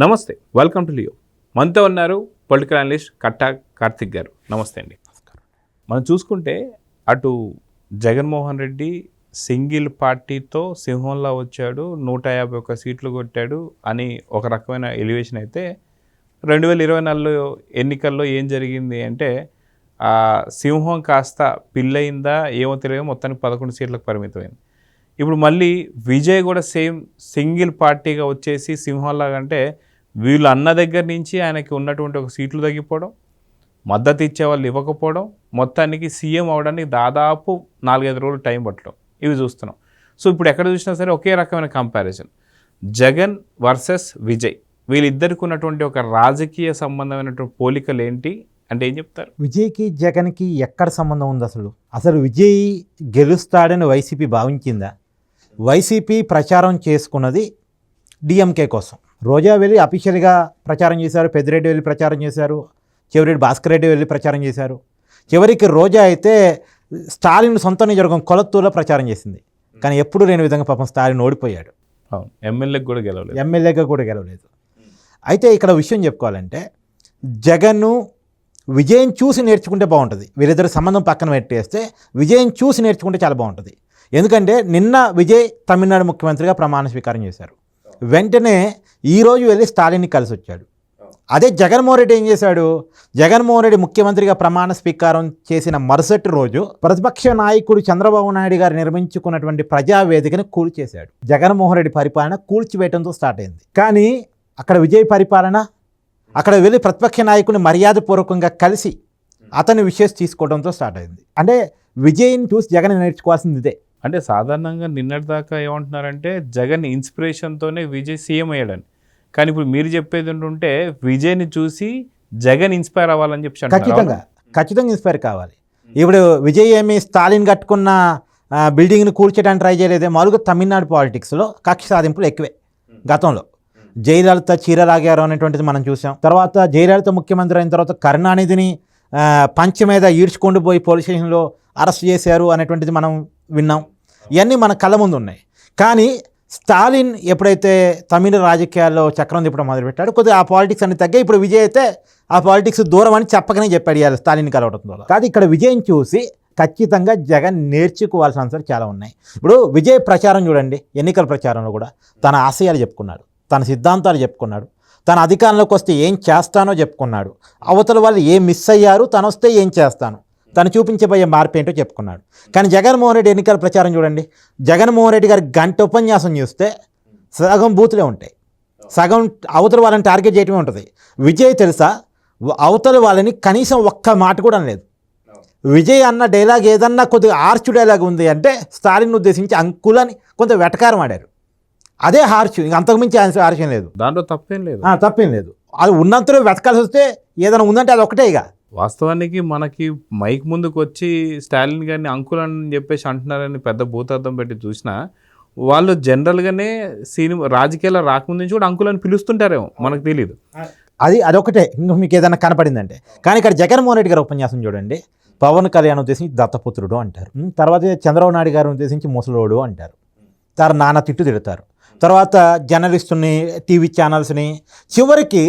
నమస్తే, welcome to Leo. మనతో ఉన్నారు పొలిటికల్ అనలిస్ట్ కట్టా కార్తిక్ గారు. నమస్తే అండి. మనం చూసుకుంటే అటు జగన్మోహన్ రెడ్డి సింగిల్ పార్టీతో సింహంలా వచ్చాడు, 151 సీట్లు కొట్టాడు అని ఒక రకమైన ఎలివేషన్ అయితే 2024 ఎన్నికల్లో ఏం జరిగింది అంటే సింహం కాస్త పిల్లయిందా ఏమో తెలియదు, మొత్తానికి 11 సీట్లకు పరిమితమైంది. ఇప్పుడు మళ్ళీ విజయ్ కూడా సేమ్ సింగిల్ పార్టీగా వచ్చేసి సింహంలాగా, అంటే వీళ్ళు అన్న దగ్గర నుంచి ఆయనకి ఉన్నటువంటి ఒక సీట్లు తగ్గిపోవడం, మద్దతు ఇచ్చే వాళ్ళు ఇవ్వకపోవడం, మొత్తానికి సీఎం అవడానికి దాదాపు 4-5 రోజులు టైం పట్టడం, ఇవి చూస్తున్నాం. సో ఇప్పుడు ఎక్కడ చూసినా సరే ఒకే రకమైన కంపారిజన్, జగన్ వర్సెస్ విజయ్. వీళ్ళిద్దరికి ఉన్నటువంటి ఒక రాజకీయ సంబంధమైనటువంటి పోలికలు ఏంటి అంటే ఏం చెప్తారు? విజయ్కి జగన్కి ఎక్కడ సంబంధం ఉంది? అసలు విజయ్ గెలుస్తాడని వైసీపీ భావించిందా? వైసీపీ ప్రచారం చేసుకున్నది డిఎంకే కోసం. రోజా వెళ్ళి అఫీషియల్గా ప్రచారం చేశారు, పెద్దిరెడ్డి వెళ్ళి ప్రచారం చేశారు, చెవిరెడ్డి భాస్కర్ రెడ్డి వెళ్ళి ప్రచారం చేశారు. చివరికి రోజా అయితే స్టాలిన్ సొంత నియోజకవర్గం కొలత్తూరులో ప్రచారం చేసింది. కానీ ఎప్పుడు లేని విధంగా పాపం స్టాలిన్ ఓడిపోయాడు. ఎమ్మెల్యేగా కూడా గెలవలేదు. అయితే ఇక్కడ విషయం చెప్పుకోవాలంటే, జగన్ను విజయం చూసి నేర్చుకుంటే బాగుంటుంది. వీరిద్దరు సంబంధం పక్కన పెట్టేస్తే విజయం చూసి నేర్చుకుంటే చాలా బాగుంటుంది. ఎందుకంటే నిన్న విజయ్ తమిళనాడు ముఖ్యమంత్రిగా ప్రమాణ స్వీకారం చేశారు. వెంటనే ఈరోజు వెళ్ళి స్టాలిన్ని కలిసి వచ్చాడు. అదే జగన్మోహన్ రెడ్డి ఏం చేశాడు? జగన్మోహన్ రెడ్డి ముఖ్యమంత్రిగా ప్రమాణ స్వీకారం చేసిన మరుసటి రోజు ప్రతిపక్ష నాయకుడు చంద్రబాబు నాయుడు గారు నిర్మించుకున్నటువంటి ప్రజావేదికను కూల్చేశాడు. జగన్మోహన్ రెడ్డి పరిపాలన కూల్చివేయడంతో స్టార్ట్ అయింది. కానీ అక్కడ విజయ్ పరిపాలన, అక్కడ వెళ్ళి ప్రతిపక్ష నాయకుడిని మర్యాదపూర్వకంగా కలిసి అతని విషయం తీసుకోవడంతో స్టార్ట్ అయింది. అంటే విజయ్ని చూసి జగన్ నేర్చుకోవాల్సింది ఇదే. అంటే సాధారణంగా నిన్నటిదాకా ఏమంటున్నారంటే జగన్ ఇన్స్పిరేషన్తోనే విజయ్ సీఎం అయ్యాడని. కానీ ఇప్పుడు మీరు చెప్పేది ఏంటంటే విజయ్ని చూసి జగన్ ఇన్స్పైర్ అవ్వాలని చెప్పి ఖచ్చితంగా ఇన్స్పైర్ కావాలి. ఇప్పుడు విజయ్ ఏమి స్టాలిన్ కట్టుకున్న బిల్డింగ్ని కూల్చడానికి ట్రై చేయలేదే. మామూలుగా తమిళనాడు పాలిటిక్స్లో కక్ష సాధింపులు ఎక్కువే. గతంలో జయలలిత చీరలాగారు అనేటువంటిది మనం చూసాం. తర్వాత జయలలిత ముఖ్యమంత్రి అయిన తర్వాత కరుణానిధిని పంచ మీద ఈడ్చుకొని పోయి పోలీస్ స్టేషన్లో అరెస్ట్ చేశారు అనేటువంటిది మనం విన్నాం. ఇవన్నీ మన కళ్ళ ముందు ఉన్నాయి. కానీ స్టాలిన్ ఎప్పుడైతే తమిళ రాజకీయాల్లో చక్రం తిప్పడం మొదలుపెట్టాడు, కొద్దిగా ఆ పాలిటిక్స్ అన్ని తగ్గాయి. ఇప్పుడు విజయ్ అయితే ఆ పాలిటిక్స్ దూరం అని చెప్పకనే చెప్పాడు ఇవాళ స్టాలిన్ కలవడం ద్వారా. కానీ ఇక్కడ విజయం చూసి ఖచ్చితంగా జగన్ నేర్చుకోవాల్సిన అంశాలు చాలా ఉన్నాయి. ఇప్పుడు విజయ్ ప్రచారం చూడండి, ఎన్నికల ప్రచారంలో కూడా తన ఆశయాలు చెప్పుకున్నాడు, తన సిద్ధాంతాలు చెప్పుకున్నాడు, తన అధికారంలోకి వస్తే ఏం చేస్తానో చెప్పుకున్నాడు, అవతల వాళ్ళు ఏం మిస్ అయ్యారు, తను వస్తే ఏం చేస్తాను, తను చూపించబోయే మార్పు ఏంటో చెప్పుకున్నాడు. కానీ జగన్మోహన్ రెడ్డి ఎన్నికల ప్రచారం చూడండి, జగన్మోహన్ రెడ్డి గారి గంట ఉపన్యాసం చూస్తే సగం బూతులే ఉంటాయి, సగం అవతల వాళ్ళని టార్గెట్ చేయటమే ఉంటుంది. విజయ్ తెలుసా, అవతల వాళ్ళని కనీసం ఒక్క మాట కూడా అనలేదు. విజయ్ అన్న డైలాగ్ ఏదన్నా కొద్దిగా ఆర్చ్ డైలాగ్ ఉంది అంటే స్టాలిన్ ఉద్దేశించి అంకులని కొంత వెటకారం ఆడారు. అదే హార్చ్, ఇంక అంతకుమించి హార్చ్ ఏం లేదు, దాంట్లో తప్పేం లేదు. అది ఉన్నంతలో వెతకాల్సి వస్తే ఏదైనా ఉందంటే అది ఒకటే. ఇక వాస్తవానికి మనకి మైక్ ముందుకు వచ్చి స్టాలిన్ గారిని అంకుల్ అని చెప్పేసి అంటున్నారని పెద్ద భూతార్థం పెట్టి చూసినా, వాళ్ళు జనరల్గానే సినిమా రాజకీయాల్లో రాకముందు నుంచి కూడా అంకుల్ అని పిలుస్తుంటారేమో, మనకు తెలియదు. అదొకటే. ఇంకా మీకు ఏదైనా కనపడిందంటే. కానీ ఇక్కడ జగన్మోహన్ రెడ్డి గారి ఉపన్యాసం చూడండి, పవన్ కళ్యాణ్ ఉద్దేశించి దత్తపుత్రుడు అంటారు, తర్వాత చంద్రబాబు నాయుడు గారిని ఉద్దేశించి ముసలోడు అంటారు, నానా తిడతారు, తర్వాత జర్నలిస్టుని, టీవీ ఛానల్స్ని, చివరికి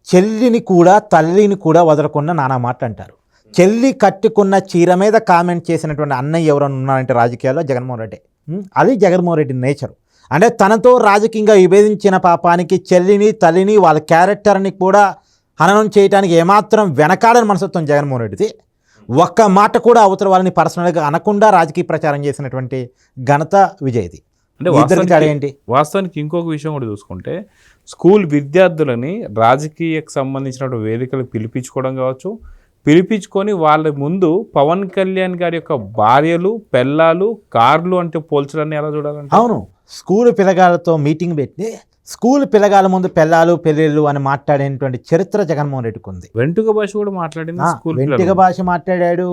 చెల్లిని కూడా తల్లిని కూడా వదలకుండా నానా మాటలు అంటారు. చెల్లి కట్టుకున్న చీర మీద కామెంట్ చేసినటువంటి అన్నయ్య ఎవరైనా ఉన్నారంటే రాజకీయాల్లో జగన్మోహన్ రెడ్డి. అది జగన్మోహన్ రెడ్డి నేచర్. అంటే తనతో రాజకీయంగా విభేదించిన పాపానికి చెల్లిని, తల్లిని, వాళ్ళ క్యారెక్టర్ని కూడా హననం చేయడానికి ఏమాత్రం వెనకాడని మనసత్వం జగన్మోహన్ రెడ్డిది. ఒక్క మాట కూడా అవతల వాళ్ళని పర్సనల్గా అనకుండా రాజకీయ ప్రచారం చేసినటువంటి ఘనత విజయ్ది. అంటే వాస్తవానికి ఇంకొక విషయం కూడా చూసుకుంటే, స్కూల్ విద్యార్థులని రాజకీయకు సంబంధించిన వేదికలు పిలిపించుకోవడం కావచ్చు, పిలిపించుకొని వాళ్ళ ముందు పవన్ కళ్యాణ్ గారి యొక్క భార్యలు, పెళ్ళాలు, కార్లు అంటే పోల్చడాన్ని ఎలా చూడాలంటే, అవును, స్కూల్ పిల్లగాళ్ళతో మీటింగ్ పెట్టి స్కూల్ పిల్లగాళ్ళ ముందు పెళ్ళాలు పెళ్ళిళ్ళు అని మాట్లాడేటువంటి చరిత్ర జగన్మోహన్ రెడ్డికి ఉంది. వెంటుక భాష కూడా మాట్లాడింది, వెంటుక భాష మాట్లాడాడు.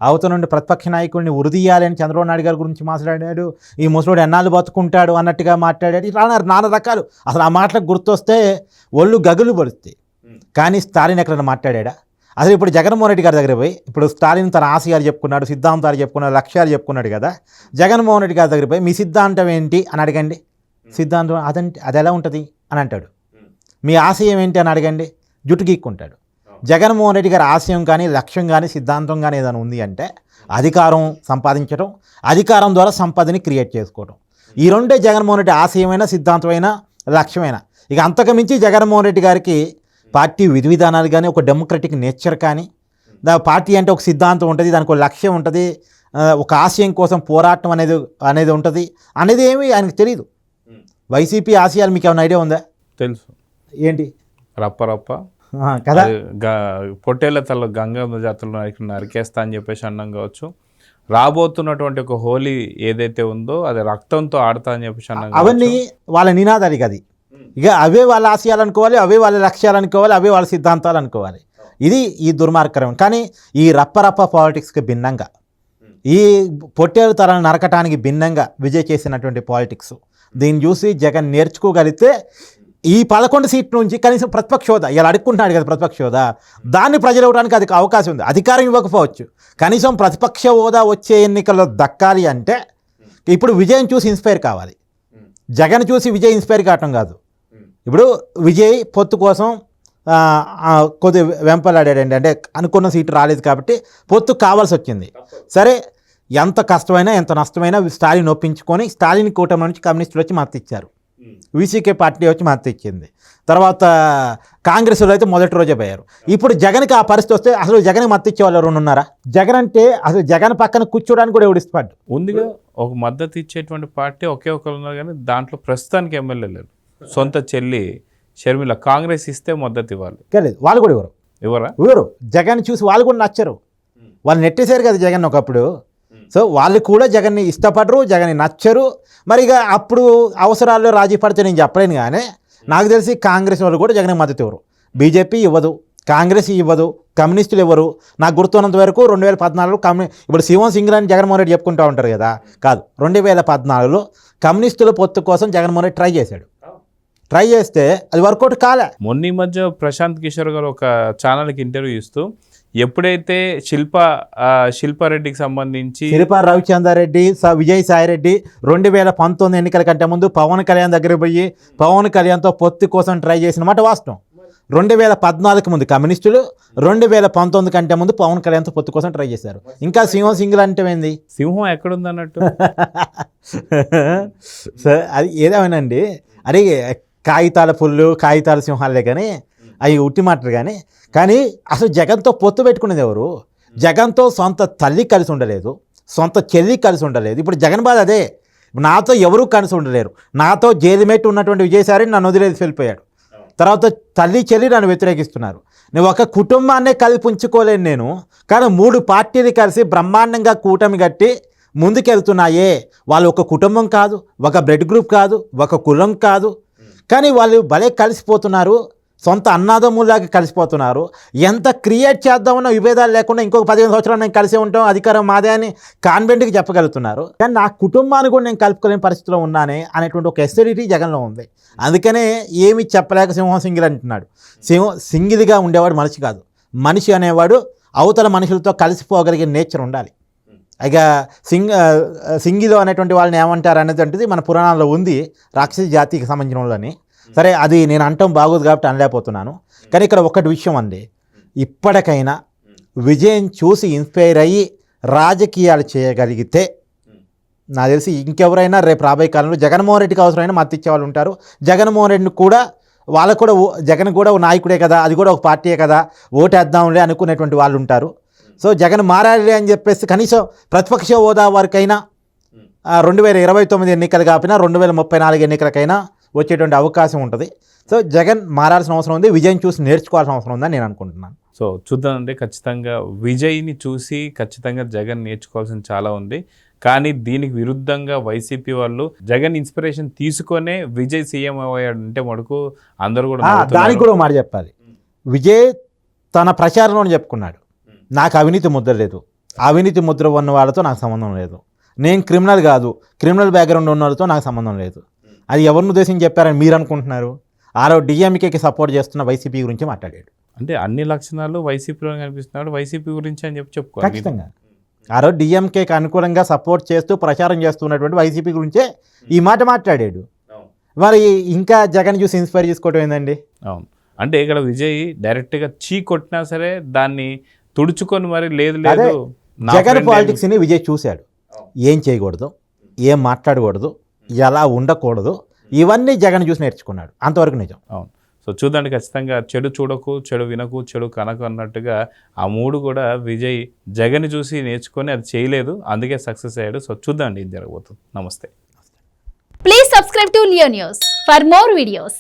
అవతల నుండి ప్రతిపక్ష నాయకుడిని ఉరిదీయాలని చంద్రబాబు నాయుడు గారి గురించి మాట్లాడాడు. ఈ ముసలోడు ఎన్నాళ్ళు బతుకుంటాడు అన్నట్టుగా మాట్లాడాడు. ఇలా నానా రకాలు. అసలు ఆ మాటలకు గుర్తొస్తే ఒళ్ళు గగులు పడుతుంది. కానీ స్టాలిన్ ఎక్కడైనా మాట్లాడా? అసలు ఇప్పుడు జగన్మోహన్ రెడ్డి గారి దగ్గర పోయి, ఇప్పుడు స్టాలిన్ తన ఆశయాలు చెప్పుకున్నాడు, సిద్ధాంతాలు చెప్పుకున్నాడు, లక్ష్యాలు చెప్పుకున్నాడు కదా. జగన్మోహన్ రెడ్డి గారి దగ్గర పోయి మీ సిద్ధాంతం ఏంటి అని అడగండి. సిద్ధాంతం అదంటే అది ఎలా ఉంటుంది అని అంటాడు. మీ ఆశయం ఏంటి అని అడగండి, జుట్టు గీక్కుంటాడు. జగన్మోహన్ రెడ్డి గారి ఆశయం కానీ లక్ష్యం కానీ సిద్ధాంతం కానీ ఏదైనా ఉంది అంటే అధికారం సంపాదించడం, అధికారం ద్వారా సంపదని క్రియేట్ చేసుకోవడం. ఈ రెండే జగన్మోహన్ రెడ్డి ఆశయమైన సిద్ధాంతమైన లక్ష్యమైన. ఇక అంతకు మించి జగన్మోహన్ రెడ్డి గారికి పార్టీ విధి విధానాలు కానీ ఒక డెమోక్రటిక్ నేచర్ కానీ, పార్టీ అంటే ఒక సిద్ధాంతం ఉంటుంది, దానికి ఒక లక్ష్యం ఉంటుంది, ఒక ఆశయం కోసం పోరాటం అనేది ఉంటుంది అనేది ఏమీ ఆయనకు తెలియదు. వైసీపీ ఆశయాలు మీకు ఏమైనా ఐడియా ఉందా? తెలుసు. ఏంటి? రప్ప కదా, పొట్టేళ్ల తల గంగా జాతరలో నరికేస్తా అని చెప్పేసి అన్నం కావచ్చు. రాబోతున్నటువంటి ఒక హోలీ ఏదైతే ఉందో అది రక్తంతో ఆడతా అని చెప్పేసి అన్నం. అవన్నీ వాళ్ళ నినాదాలు. అది ఇక అవే వాళ్ళ ఆశయాలు అనుకోవాలి, అవే వాళ్ళ లక్ష్యాలు అనుకోవాలి, అవే వాళ్ళ సిద్ధాంతాలు అనుకోవాలి. ఇది ఈ దుర్మార్గం. కానీ ఈ రప్ప పాలిటిక్స్కి భిన్నంగా, ఈ పొట్టేలు తలను నరకటానికి భిన్నంగా విజయ్ చేసినటువంటి పాలిటిక్స్, దీన్ని చూసి జగన్ నేర్చుకోగలిగితే ఈ 11 సీట్ల నుంచి కనీసం ప్రతిపక్ష హోదా, ఇలా అడుక్కుంటున్నాడు కదా ప్రతిపక్ష హోదా, దాన్ని ప్రజలు ఇవ్వడానికి అది అవకాశం ఉంది. అధికారం ఇవ్వకపోవచ్చు, కనీసం ప్రతిపక్ష హోదా వచ్చే ఎన్నికల్లో దక్కాలి అంటే ఇప్పుడు విజయం చూసి ఇన్స్పైర్ కావాలి. జగన్ చూసి విజయ్ ఇన్స్పైర్ కావటం కాదు. ఇప్పుడు విజయ్ పొత్తు కోసం కొద్ది వెంపలాడాడండి, అంటే అనుకున్న సీటు రాలేదు కాబట్టి పొత్తు కావాల్సి వచ్చింది. సరే, ఎంత కష్టమైనా ఎంత నష్టమైనా స్టాలిన్ ఒప్పించుకొని స్టాలిన్ కూటమి నుంచి కమ్యూనిస్టులు వచ్చి మద్దతు ఇచ్చారు, వీసీకే పార్టీ వచ్చి మద్దతు ఇచ్చింది. తర్వాత కాంగ్రెస్లో అయితే మొదటి రోజే పోయారు. ఇప్పుడు జగన్కి ఆ పరిస్థితి వస్తే అసలు జగన్కి మద్దతు ఇచ్చే వాళ్ళు ఎవరు ఉన్నారా? జగన్ అంటే అసలు జగన్ పక్కన కూర్చోడానికి కూడా ఎవడు ఇష్టపడ్డు. ఉందిగా ఒక మద్దతు ఇచ్చేటువంటి పార్టీ ఒకే ఒకరు ఉన్నారు, కానీ దాంట్లో ప్రస్తుతానికి ఎమ్మెల్యే లేరు. సొంత చెల్లి షర్మిల కాంగ్రెస్ ఇస్తే మద్దతు ఇవ్వాలి, లేదు వాళ్ళు కూడా ఎవరు జగన్ చూసి వాళ్ళు కూడా నచ్చరు. వాళ్ళు నెట్టేశారు కదా జగన్ ఒకప్పుడు. సో వాళ్ళు కూడా జగన్ని ఇష్టపడరు, జగన్ని నచ్చరు. మరి ఇక అప్పుడు అవసరాల్లో రాజీ పడితే నేను చెప్పలేను, కానీ నాకు తెలిసి కాంగ్రెస్ వాళ్ళు కూడా జగన్కి మద్దతు ఇవ్వరు. బీజేపీ ఇవ్వదు, కాంగ్రెస్ ఇవ్వదు, కమ్యూనిస్టులు ఇవ్వరు. నాకు గుర్తున్నంత వరకు 2014 ఇప్పుడు శివం సింగ్ అని జగన్మోహన్ రెడ్డి చెప్పుకుంటూ ఉంటారు కదా, కాదు, 2014లో కమ్యూనిస్టుల పొత్తు కోసం జగన్మోహన్ రెడ్డి ట్రై చేస్తే అది వర్కౌట్ కాలే. మొన్న ఈ మధ్య ప్రశాంత్ కిషోర్ గారు ఒక ఛానల్కి ఇంటర్వ్యూ ఇస్తూ ఎప్పుడైతే శిల్పారెడ్డికి సంబంధించి శిల్పా రవిచంద్రారెడ్డి, విజయసాయి రెడ్డి 2019 ఎన్నికల కంటే ముందు పవన్ కళ్యాణ్ దగ్గర పోయి పవన్ కళ్యాణ్తో పొత్తు కోసం ట్రై చేసిన మాట వాస్తవం. 2014 ముందు కమ్యూనిస్టులు, 2019 కంటే ముందు పవన్ కళ్యాణ్తో పొత్తు కోసం ట్రై చేశారు. ఇంకా సింహం సింగిల్ అంటే ఏంది? సింహం ఎక్కడుంది అన్నట్టు. అది ఏదేమైనండి, అరే కాగితాల పుల్లు కాగితాల సింహాలే కానీ అవి ఉట్టి మాటలు. కానీ అసలు జగన్తో పొత్తు పెట్టుకునేది ఎవరు? జగన్తో సొంత తల్లి కలిసి ఉండలేదు, సొంత చెల్లి కలిసి ఉండలేదు. ఇప్పుడు జగన్ బాధ అదే, నాతో ఎవరూ కలిసి ఉండలేరు. నాతో జైలుమేట్ ఉన్నటువంటి విజయసాయి నన్ను వదిలేసి వెళ్ళిపోయాడు. తర్వాత తల్లి చెల్లి నన్ను వ్యతిరేకిస్తున్నారు. నేను ఒక కుటుంబాన్నే కలిపి ఉంచుకోలేను నేను, కానీ 3 పార్టీలు కలిసి బ్రహ్మాండంగా కూటమి కట్టి ముందుకెళ్తున్నాయే. వాళ్ళు ఒక కుటుంబం కాదు, ఒక బ్లడ్ గ్రూప్ కాదు, ఒక కులం కాదు, కానీ వాళ్ళు భలే కలిసిపోతున్నారు, సొంత అన్నాదమ్ములాగా కలిసిపోతున్నారు. ఎంత క్రియేట్ చేద్దామన్న విభేదాలు లేకుండా ఇంకొక 15 సంవత్సరాలు నేను కలిసే ఉంటాం, అధికారం మాదే అని కాన్ఫిడెంట్గా చెప్పగలుగుతున్నారు. కానీ నా కుటుంబాన్ని కూడా నేను కలుపుకోలేని పరిస్థితిలో ఉన్నానే అనేటువంటి ఒక ఎస్టిడిటీ జగన్లో ఉంది. అందుకనే ఏమి చెప్పలేక సింహం సింగిల్ అంటున్నాడు. సింగిల్గా ఉండేవాడు మనిషి కాదు. మనిషి అనేవాడు అవతల మనుషులతో కలిసిపోగలిగే నేచర్ ఉండాలి. ఇక సింగిలో అనేటువంటి వాళ్ళని ఏమంటారు అనేటువంటిది మన పురాణాల్లో ఉంది, రాక్షస జాతికి సంబంధించిన వాళ్ళని. సరే, అది నేను అంటాం బాగోదు కాబట్టి అనలేకపోతున్నాను. కానీ ఇక్కడ ఒకటి విషయం అండి, ఇప్పటికైనా విజయం చూసి ఇన్స్పైర్ అయ్యి రాజకీయాలు చేయగలిగితే నాకు తెలిసి ఇంకెవరైనా రేపు రాబోయే కాలంలో జగన్మోహన్ రెడ్డికి అవసరమైన మద్దతు ఇచ్చే వాళ్ళు ఉంటారు. జగన్మోహన్ రెడ్డిని కూడా వాళ్ళకు కూడా జగన్ కూడా ఒక నాయకుడే కదా, అది కూడా ఒక పార్టీయే కదా, ఓటేద్దాంలే అనుకునేటువంటి వాళ్ళు ఉంటారు. సో జగన్ మారాలి అని చెప్పేసి కనీసం ప్రతిపక్ష హోదా వరకైనా 2029 ఎన్నికలు కాకపోయినా 2034 ఎన్నికలకైనా వచ్చేటువంటి అవకాశం ఉంటుంది. సో జగన్ మారాల్సిన అవసరం ఉంది, విజయం చూసి నేర్చుకోవాల్సిన అవసరం ఉందని నేను అనుకుంటున్నాను. సో చూద్దామండి, ఖచ్చితంగా విజయ్ని చూసి ఖచ్చితంగా జగన్ నేర్చుకోవాల్సిన చాలా ఉంది. కానీ దీనికి విరుద్ధంగా వైసీపీ వాళ్ళు జగన్ ఇన్స్పిరేషన్ తీసుకొనే విజయ్ సీఎం అయ్యాడంటే మటుకు అందరూ కూడా దానికి కూడా మాట చెప్పాలి. విజయ్ తన ప్రచారంలో చెప్పుకున్నాడు, నాకు అవినీతి ముద్ర లేదు, అవినీతి ముద్ర ఉన్న వాళ్ళతో నాకు సంబంధం లేదు, నేను క్రిమినల్ కాదు, క్రిమినల్ బ్యాక్గ్రౌండ్ ఉన్న వాళ్ళతో నాకు సంబంధం లేదు. అది ఎవరిని ఉద్దేశించి చెప్పారని మీరు అనుకుంటున్నారు? ఆరో డిఎంకేకి సపోర్ట్ చేస్తున్న వైసీపీ గురించి మాట్లాడాడు. అంటే అన్ని లక్షణాలు వైసీపీలో కనిపిస్తున్నాడు, వైసీపీ గురించి అని చెప్పుకోవాలి. ఖచ్చితంగా ఆ రోజు డిఎంకేకి అనుకూలంగా సపోర్ట్ చేస్తూ ప్రచారం చేస్తున్నటువంటి వైసీపీ గురించే ఈ మాట మాట్లాడాడు. మరి ఇంకా జగన్ చూసి ఇన్స్పైర్ చేసుకోవడం ఏందండి? అవును. అంటే ఇక్కడ విజయ్ డైరెక్ట్గా చీ కొట్టినా సరే దాన్ని తుడుచుకొని మరి లేదు అదే లేదు నా జగన్ friend పాలిటిక్స్ని విజయ్ చూశాడు. ఏం చేయకూడదు, ఏం మాట్లాడకూడదు, ఎలా ఉండకూడదు, ఇవన్నీ జగన్ చూసి నేర్చుకున్నాడు. అంతవరకు నిజం. అవును. సో చూడండి, ఖచ్చితంగా చెడు చూడకు, చెడు వినకు, చెడు కనకు అన్నట్టుగా ఆ మూడు కూడా విజయ్ జగన్ చూసి నేర్చుకొని అది చేయలేదు, అందుకే సక్సెస్ అయ్యాడు. సో చూద్దామండి ఏం జరగబోతుంది. నమస్తే. Please subscribe to Leo News for more videos.